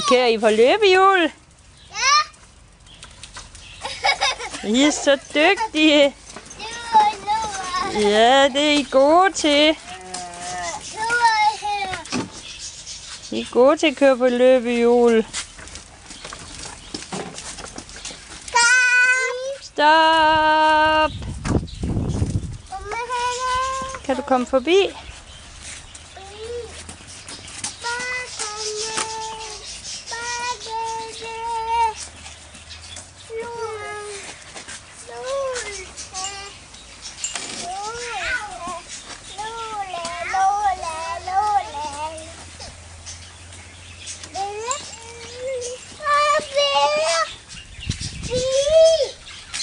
Kører I på løbehjul? I er så dygtige. Ja, det er I gode til. I er gode til at køre på løbehjul. Stop! Kan du komme forbi?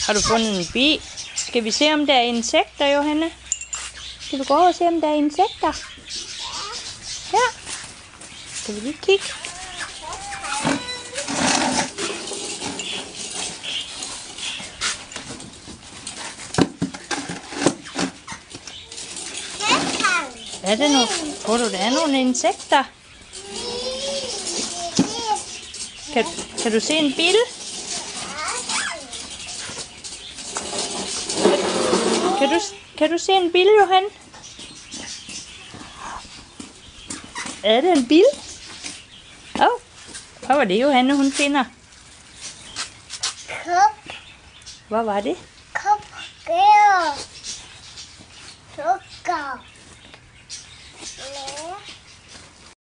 Har du fundet en bi? Skal vi se, om der er insekter, Johanne? Skal vi gå over og se, om der er insekter? Her. Skal vi lige kigge? Er det nu? Tror du, der er nogle insekter? Kan du se en bil? Kan du se en bil, Johan? Er det en bil? Hvad var det, Johanne, hun finder? Kop. Hvad var det? Kop. Sukker.